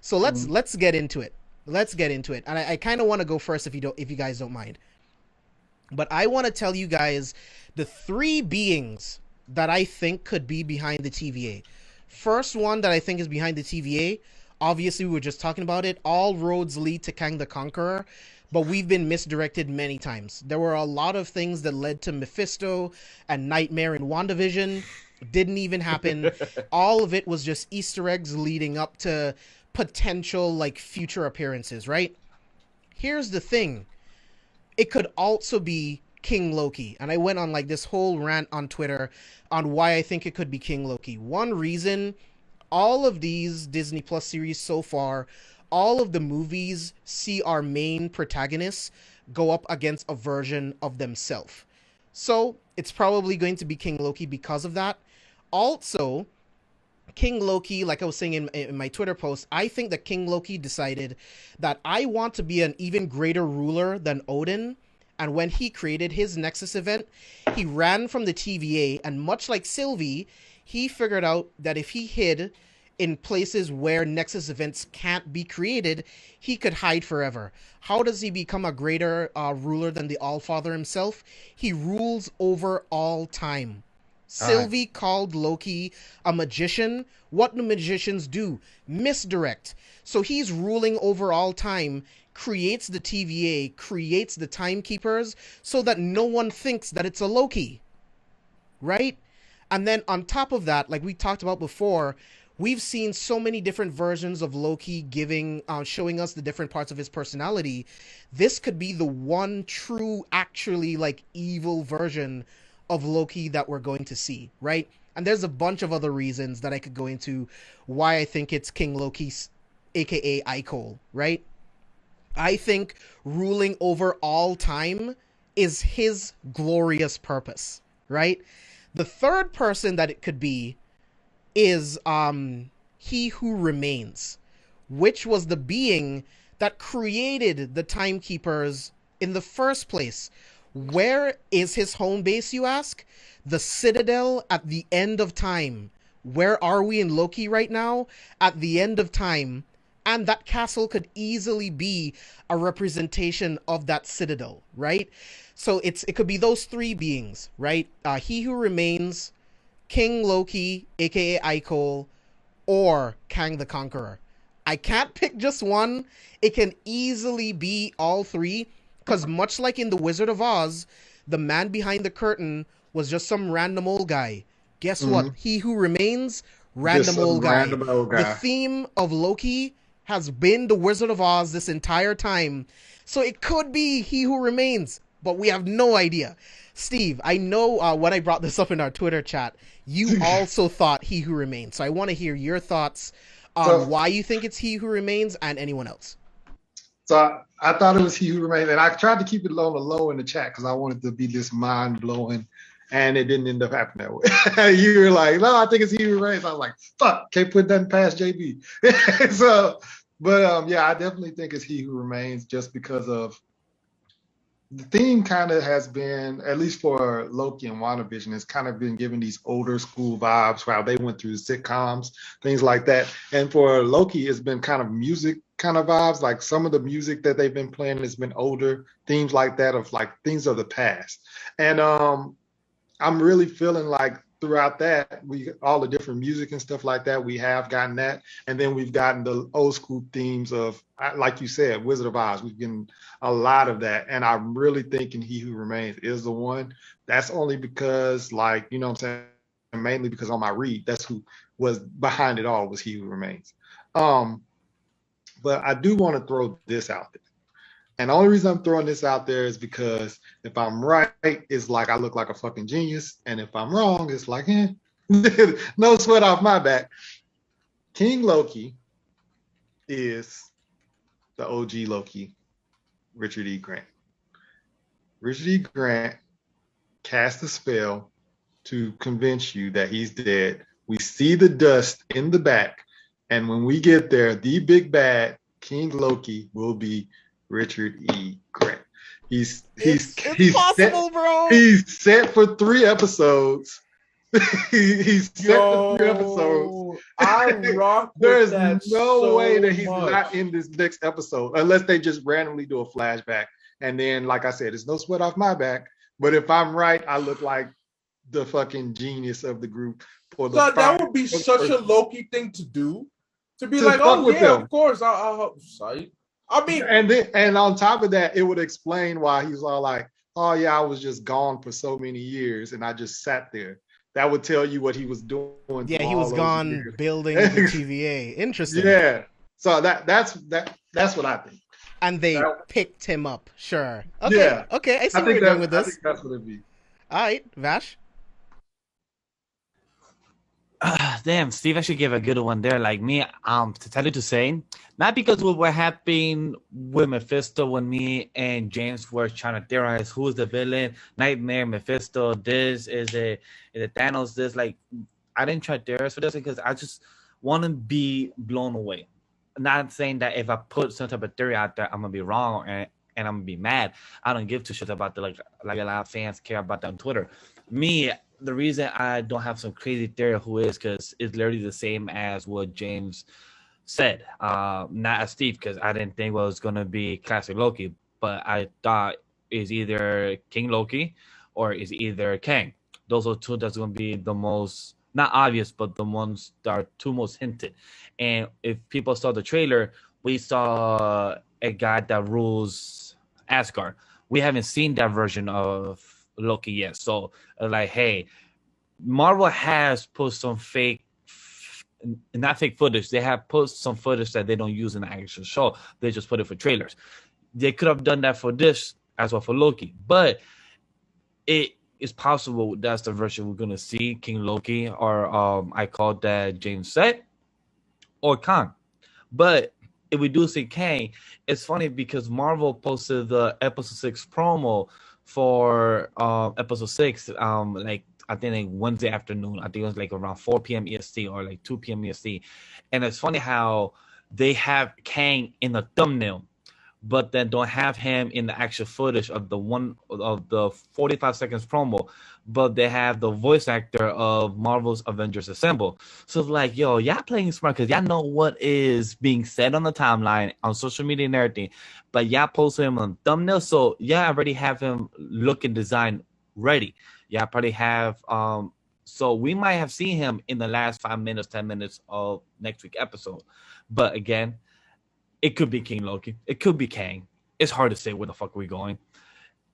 So let's get into it. Let's get into it. And I kind of want to go first if you guys don't mind. But I want to tell you guys the three beings that I think could be behind the TVA. First one that I think is behind the TVA, obviously we were just talking about it. All roads lead to Kang the Conqueror, but we've been misdirected many times. There were a lot of things that led to Mephisto and Nightmare in WandaVision. Didn't even happen. All of it was just Easter eggs leading up to potential like future appearances, right? Here's the thing. It could also be King Loki. And I went on like this whole rant on Twitter on why I think it could be King Loki. One reason, all of these Disney Plus series so far, all of the movies see our main protagonists go up against a version of themselves. So it's probably going to be King Loki because of that. Also, King Loki, like I was saying in my Twitter post, I think that King Loki decided that I want to be an even greater ruler than Odin. And when he created his Nexus event, he ran from the TVA. And much like Sylvie, he figured out that if he hid in places where Nexus events can't be created, he could hide forever. How does he become a greater ruler than the Allfather himself? He rules over all time. All right. Sylvie called Loki a magician. What do magicians do? Misdirect. So he's ruling over all time, creates the TVA, creates the timekeepers, so that no one thinks that it's a Loki. Right? And then on top of that, like we talked about before, we've seen so many different versions of Loki showing us the different parts of his personality. This could be the one true, actually like evil version of Loki that we're going to see, right? And there's a bunch of other reasons that I could go into why I think it's King Loki, aka ALawal, right? I think ruling over all time is his glorious purpose, right? The third person that it could be is He Who Remains, which was the being that created the timekeepers in the first place. Where is his home base, you ask? The Citadel at the end of time. Where are we in Loki right now? At the end of time. And that castle could easily be a representation of that citadel, right? So it could be those three beings, right? He Who Remains, King Loki, aka ALawal, or Kang the Conqueror. I can't pick just one. It can easily be all three, because much like in The Wizard of Oz, the man behind the curtain was just some random old guy. Guess what? Mhm. He Who Remains, Just random some old guy. random old The guy. theme of Loki has been The Wizard of Oz this entire time. So it could be He Who Remains, but we have no idea. Steve, I know when I brought this up in our Twitter chat, you also thought He Who Remains. So I want to hear your thoughts on So why you think it's He Who Remains and anyone else. I thought it was He Who Remains, and I tried to keep it low on the low in the chat because I wanted to be this mind blowing, and it didn't end up happening that way. You were like, no, I think it's He Who Remains. I was like, fuck, can't put nothing past JB. So, but yeah, I definitely think it's He Who Remains just because of the theme kind of has been, at least for Loki and WandaVision, has kind of been giving these older school vibes while they went through sitcoms, things like that. And for Loki, it's been kind of music kind of vibes. Like some of the music that they've been playing has been older themes like that of like things of the past. And I'm really feeling like throughout that, we all the different music and stuff like that, we have gotten that. And then we've gotten the old school themes of, like you said, Wizard of Oz. We've gotten a lot of that. And I'm really thinking He Who Remains is the one. That's only because, like, you know what I'm saying? Mainly because on my read, that's who was behind it all, was He Who Remains. Um, but I do want to throw this out there. And the only reason I'm throwing this out there is because if I'm right, it's like I look like a fucking genius. And if I'm wrong, it's like, no sweat off my back. King Loki is the OG Loki, Richard E. Grant. Richard E. Grant cast a spell to convince you that he's dead. We see the dust in the back. And when we get there, the big bad King Loki will be Richard E. Grant. He's It's possible, set, bro. he's set for 3 episodes. He's set for 3 episodes. I rock with There's that no way that he's much. not in this next episode unless they just randomly do a flashback. And then, like I said, it's no sweat off my back. But if I'm right, I look like the fucking genius of the group. That would be such a Loki thing to do. To be like, of course, I'll help sight. I mean, and on top of that, it would explain why he's all like, "Oh yeah, I was just gone for so many years, and I just sat there." That would tell you what he was doing. Yeah, he was gone building the TVA. Interesting. Yeah, so that's what I think. And they picked him up. Sure. Okay. Yeah. Okay. I see where you're going with this. I think that's what it'd be. All right, Vash. Damn, Steve actually gave a good one there. Like me, to tell you to say, not because of what happened with Mephisto when me and James were trying to theorize who's the villain, Nightmare, Mephisto, is it Thanos, this, like, I didn't try to theorize for this because I just want to be blown away. Not saying that if I put some type of theory out there, I'm gonna be wrong and I'm gonna be mad. I don't give two shits about the like a lot of fans care about that on Twitter. Me, the reason I don't have some crazy theory of who is because it's literally the same as what James said. Not as Steve, because I didn't think it was going to be classic Loki, but I thought it's either King Loki or it's either Kang. Those are two that's going to be the most, not obvious, but the ones that are two most hinted. And if people saw the trailer, we saw a guy that rules Asgard. We haven't seen that version of Loki yet. So like, hey, Marvel has put some not fake footage. They have put some footage that they don't use in the actual show. They just put it for trailers. They could have done that for this as well for Loki, but it is possible that's the version we're gonna see, King Loki, or I called that James said, or Kang. But if we do see Kang, it's funny because Marvel posted the episode 6 promo for episode 6, like I think like Wednesday afternoon. I think it was like around 4 p.m. EST or like 2 p.m. EST. And it's funny how they have Kang in the thumbnail, but then don't have him in the actual footage of the 45 seconds promo, but they have the voice actor of Marvel's Avengers Assemble. So it's like, yo, y'all playing smart because y'all know what is being said on the timeline, on social media and everything, but y'all post him on thumbnail, so y'all already have him look and design ready. Y'all probably have, so we might have seen him in the last 5 minutes, 10 minutes of next week's episode. But again, it could be King Loki. It could be Kang. It's hard to say where the fuck we're going.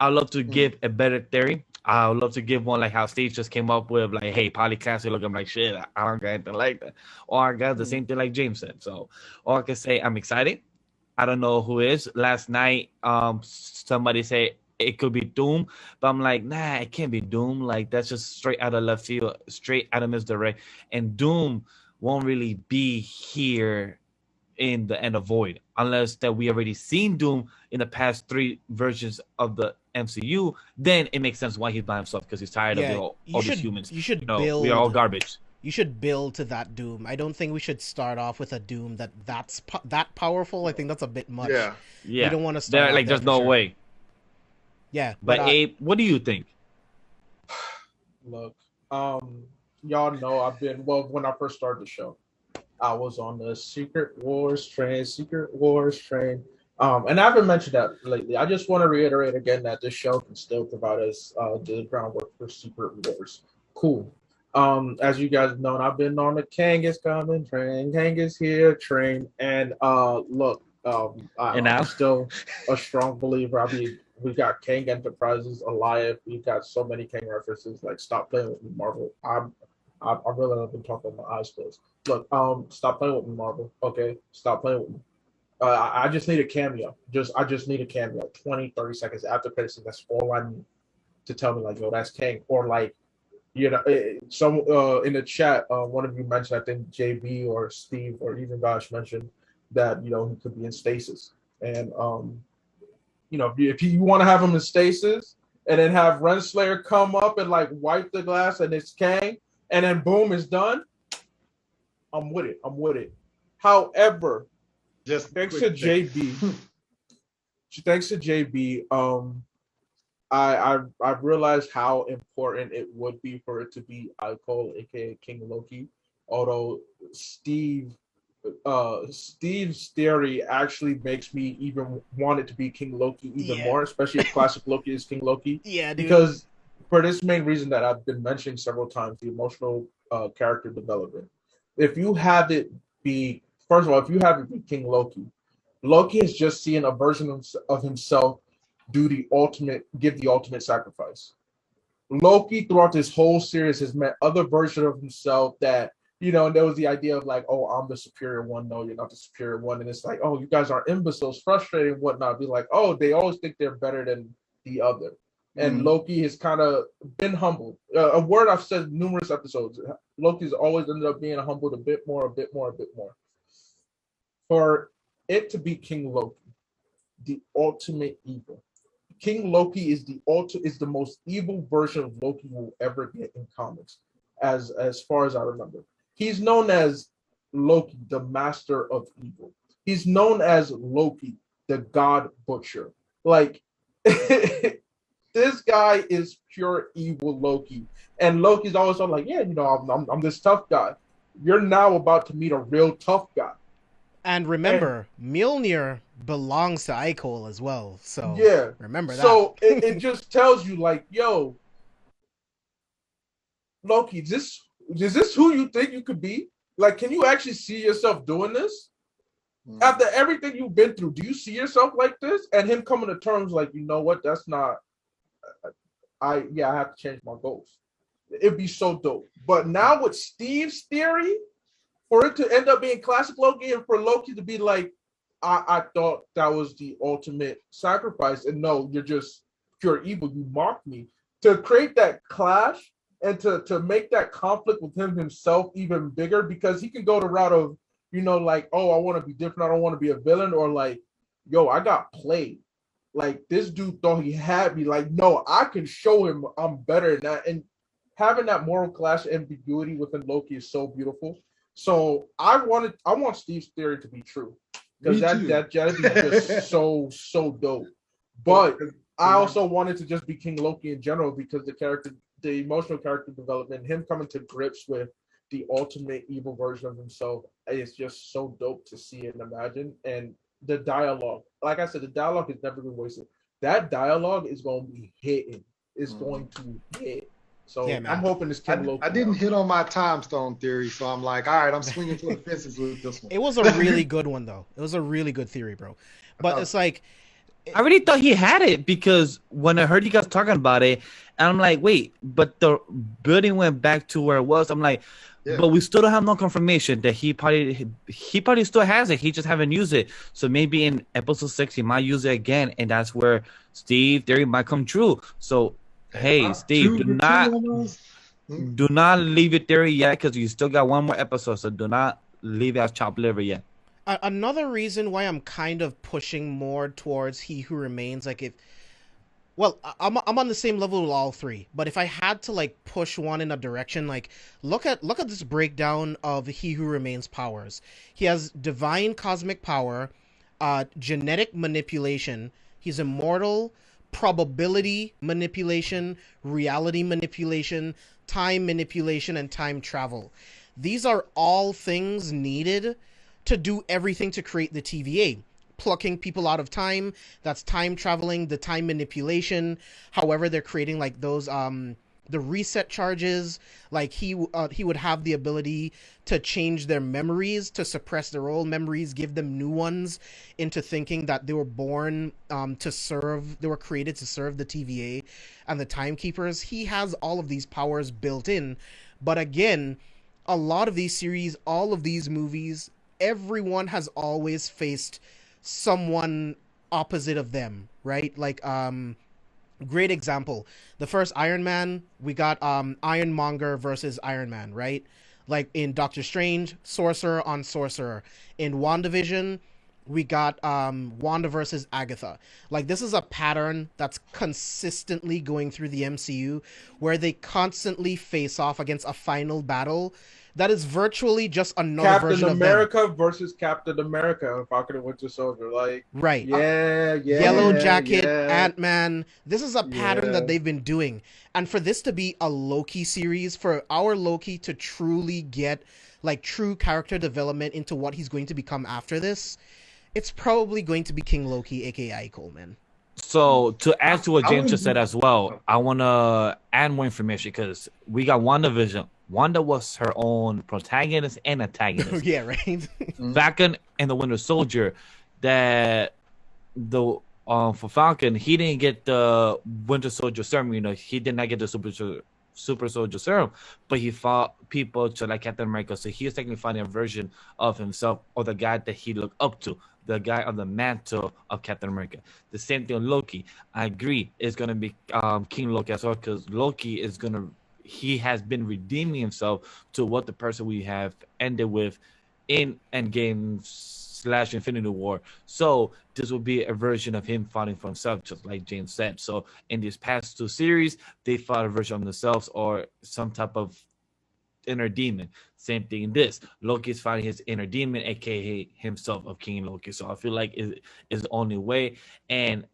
I'd love to give a better theory. I would love to give one like how Steve just came up with, like, hey, polyclassic look. I'm like, shit, I don't got anything like that. Or I got the same thing like James said. So all I can say, I'm excited. I don't know who is. Last night, somebody said it could be Doom, but I'm like, nah, it can't be Doom. Like, that's just straight out of left field, straight out of misdirect. And Doom won't really be here in the End of Void unless that we already seen Doom in the past 3 versions of the MCU. Then it makes sense why he's by himself, because he's tired of all these humans. You should build. We are all garbage. You should build to that Doom. I don't think we should start off with a Doom that's that powerful. I think that's a bit much. Yeah. We don't want to start. Like, there's no way. Yeah. But Abe, what do you think? Look, y'all know when I first started the show, I was on the Secret Wars train. And I haven't mentioned that lately. I just want to reiterate again that this show can still provide us the groundwork for Secret Wars. Cool. As you guys know, I've been on the Kang is coming train. Kang is here train. And look, I'm still a strong believer. I mean, we got Kang Enterprises, Alive. We've got so many Kang references. Like, stop playing with me, Marvel. I really have been talking with my eyes closed. Look, stop playing with me, Marvel. Okay, stop playing with me. I just need a cameo. I just need a cameo. 20, 30 seconds after credits. That's all I need to tell me, like, yo, that's Kang. Or like, you know, some in the chat, one of you mentioned, I think JB or Steve or even Vash mentioned that, you know, he could be in stasis. And you know, if you want to have him in stasis and then have Renslayer come up and like wipe the glass and it's Kang, and then boom, it's done, I'm with it. However, thanks to JB, I've realized how important it would be for it to be ALawal, aka King Loki. Although Steve's theory actually makes me even want it to be King Loki even more, especially if classic Loki is King Loki. Yeah, dude. Because for this main reason that I've been mentioning several times, the emotional character development. If you have it be, first of all, if you have it be King Loki, Loki is just seeing a version of himself give the ultimate sacrifice. Loki throughout this whole series has met other versions of himself that, and there was the idea of like, oh, I'm the superior one. No, you're not the superior one. And it's like, oh, you guys are imbeciles, frustrated and whatnot. Be like, oh, they always think they're better than the other. And Loki has kind of been humbled. A word I've said numerous episodes. Loki's always ended up being humbled a bit more. For it to be King Loki, the ultimate evil. King Loki is the most evil version of Loki we'll ever get in comics, as far as I remember. He's known as Loki, the master of evil. He's known as Loki, the god butcher. Like this guy is pure evil Loki. And Loki's always like, yeah, I'm this tough guy. You're now about to meet a real tough guy. And remember, Mjolnir belongs to ALawal as well. So yeah, remember that. So it just tells you like, yo, Loki, is this who you think you could be? Like, can you actually see yourself doing this? After everything you've been through, do you see yourself like this? And him coming to terms like, you know what, that's not, I have to change my goals. It'd be so dope. But now with Steve's theory, for it to end up being classic Loki and for Loki to be like, I thought that was the ultimate sacrifice. And no, you're just pure evil. You mocked me. To create that clash and to make that conflict with him himself even bigger, because he can go the route of, like, oh, I want to be different. I don't want to be a villain. Or like, yo, I got played. Like, this dude thought he had me. Like, no, I can show him I'm better than that. And having that moral clash ambiguity within Loki is so beautiful. So I want Steve's theory to be true, because that'd be just so dope. But I also wanted to just be King Loki in general, because the emotional character development, him coming to grips with the ultimate evil version of himself, is just so dope to see and imagine. And the dialogue, like I said, the dialogue has never been wasted. That dialogue is going to be hitting. It's going to hit. So yeah, I'm hoping this King Loki. I didn't hit on my time stone theory, so I'm like, all right, I'm swinging for the fences with this one. It was a really good one, though. It was a really good theory, bro. But it's like, I really thought he had it, because when I heard you guys talking about it, and I'm like, wait, but the building went back to where it was. I'm like, but we still don't have no confirmation that he probably still has it. He just haven't used it. So maybe in episode 6 he might use it again, and that's where Steve theory might come true. So hey, Steve, do not leave your theory yet, because you still got one more episode. So do not leave as chopped liver yet. Another reason why I'm kind of pushing more towards He Who Remains, like I'm on the same level with all three, but if I had to like push one in a direction, like look at this breakdown of He Who Remains powers. He has divine cosmic power, genetic manipulation. He's immortal, probability manipulation, reality manipulation, time manipulation, and time travel. These are all things needed to do everything to create the TVA. Plucking people out of time, that's time traveling, the time manipulation. However, they're creating like those the reset charges. Like he would have the ability to change their memories, to suppress their old memories, give them new ones, into thinking that they were born they were created to serve the TVA and the timekeepers. He has all of these powers built in. But again, a lot of these series, all of these movies, everyone has always faced someone opposite of them, right? Like great example, the first Iron Man, we got Ironmonger versus Iron Man, right? Like in Doctor Strange, sorcerer on sorcerer. In WandaVision, we got Wanda versus Agatha. Like, this is a pattern that's consistently going through the MCU, where they constantly face off against a final battle That is virtually just another version Captain of them. America versus Captain America, Falcon and Winter Soldier. Like, Right. Yellow Jacket, Ant-Man. This is a pattern Yeah. that they've been doing. And for this to be a Loki series, for our Loki to truly get like true character development into what he's going to become after this, it's probably going to be King Loki, aka Coleman. So to add to what I James wouldn't just said be- as well, I want to add more information because we got WandaVision. Wanda was her own protagonist and antagonist. Yeah, right. Falcon and the Winter Soldier, that the for Falcon, he didn't get the Winter Soldier serum. You know, he did not get the Super Soldier serum, but he fought people to like Captain America. So he was technically fighting a version of himself or the guy that he looked up to, the guy on the mantle of Captain America. The same thing with Loki. I agree, it's gonna be King Loki as well, because Loki is gonna. He has been redeeming himself to what the person we have ended with in Endgame / Infinity War. So this will be a version of him fighting for himself, just like James said. So in these past 2 series, they fought a version of themselves or some type of inner demon. Same thing in this. Loki is fighting his inner demon, aka himself of King Loki. So I feel like it is the only way. And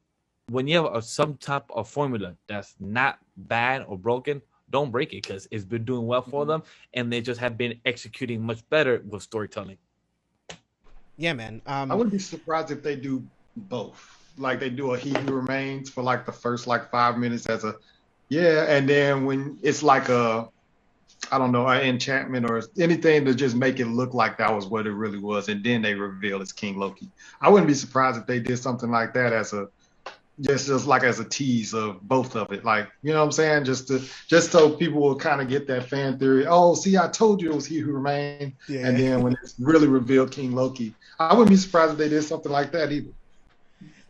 when you have some type of formula that's not bad or broken, don't break it, because it's been doing well for them, and they just have been executing much better with storytelling. Yeah, man. I wouldn't be surprised if they do both. Like they do a He Who Remains for like the first like 5 minutes as a and then when it's like a I don't know, an enchantment or anything to just make it look like that was what it really was, and then they reveal it's King Loki. I wouldn't be surprised if they did something like that as a just like as a tease of both of it, like, you know what I'm saying, just so people will kind of get that fan theory. Oh, see, I told you it was He Who Remained, and then when it's really revealed King Loki, I wouldn't be surprised if they did something like that either.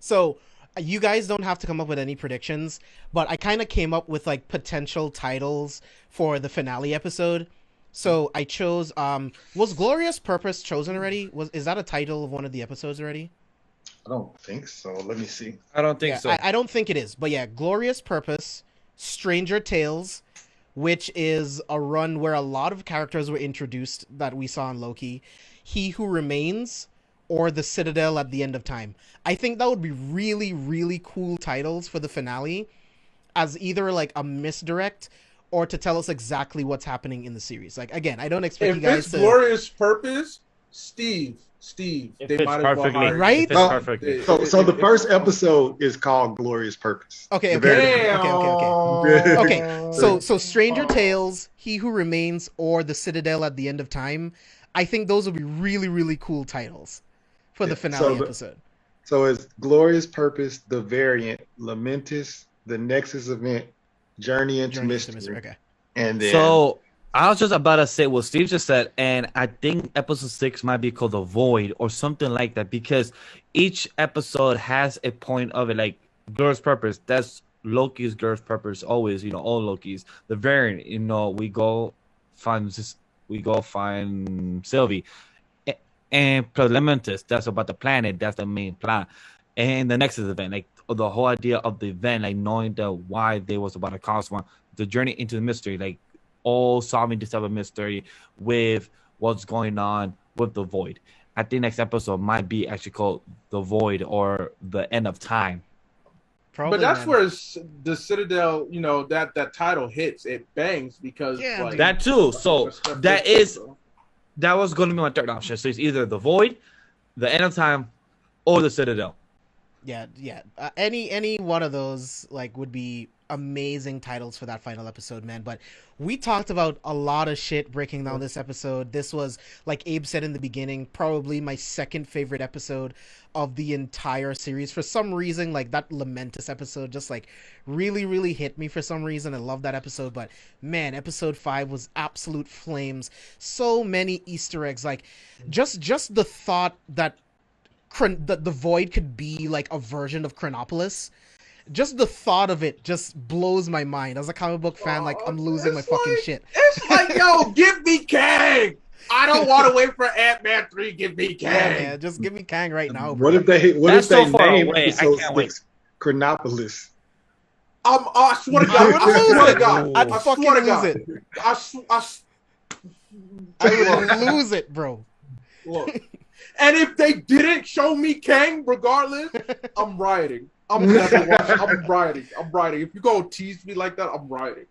So you guys don't have to come up with any predictions, but I kind of came up with like potential titles for the finale episode. So I chose was Glorious Purpose chosen already? Is that a title of one of the episodes already? I don't think so. Let me see. I don't think so. I don't think it is, but yeah, Glorious Purpose, Stranger Tales, which is a run where a lot of characters were introduced that we saw in Loki, He Who Remains, or The Citadel at the End of Time. I think that would be really, really cool titles for the finale, as either like a misdirect or to tell us exactly what's happening in the series. Like, again, I don't expect you guys it's to... Glorious Purpose, Steve, If they it's might as well perfectly, hire Right? if it's Well, perfectly. So the first episode is called Glorious Purpose. Okay, The very- Damn. Okay, so Stranger Tales, He Who Remains, or The Citadel at the End of Time, I think those would be really, really cool titles for the finale episode. So it's Glorious Purpose, The Variant, Lamentus, The Nexus Event, Journey into Mystery. Okay. And then So I was just about to say what Steve just said, and I think episode 6 might be called The Void or something like that, because each episode has a point of it, like Glorious Purpose. That's Loki's Glorious Purpose always, you know, all Loki's. The Variant, you know, we go find Sylvie. And Prelimintus, that's about the planet, that's the main plot. And the Nexus event, like the whole idea of the event, like knowing why they was about to cause one, the journey into the mystery, like all solving this type of mystery with what's going on with the Void. I think next episode might be actually called The Void or The End of Time. Probably, But that's man. where the Citadel, you know, that title hits, it bangs because like, That too. So that was going to be my third option. So it's either The Void, The End of Time, or The Citadel. Yeah. Any one of those like would be amazing titles for that final episode, man. But we talked about a lot of shit breaking down this episode. This was, like Abe said in the beginning, probably my second favorite episode of the entire series. For some reason, like that Lamentus episode just like really, really hit me for some reason. I love that episode. But man, episode 5 was absolute flames. So many Easter eggs. Like just the thought that the Void could be like a version of Chronopolis. Just the thought of it just blows my mind. As a comic book fan, like I'm losing my fucking shit. It's like, yo, give me Kang. I don't want to wait for Ant-Man 3. Give me Kang. Yeah, man, just give me Kang right now, bro. What if they That's so far name away. I episode can't wait. 6 Chronopolis? I swear to God. I swear to God. I'd I fucking swear to lose God. it. I would lose it, bro. Look, and if they didn't show me Kang, regardless, I'm rioting. I'm never watching. I'm rioting. If you go tease me like that, I'm rioting.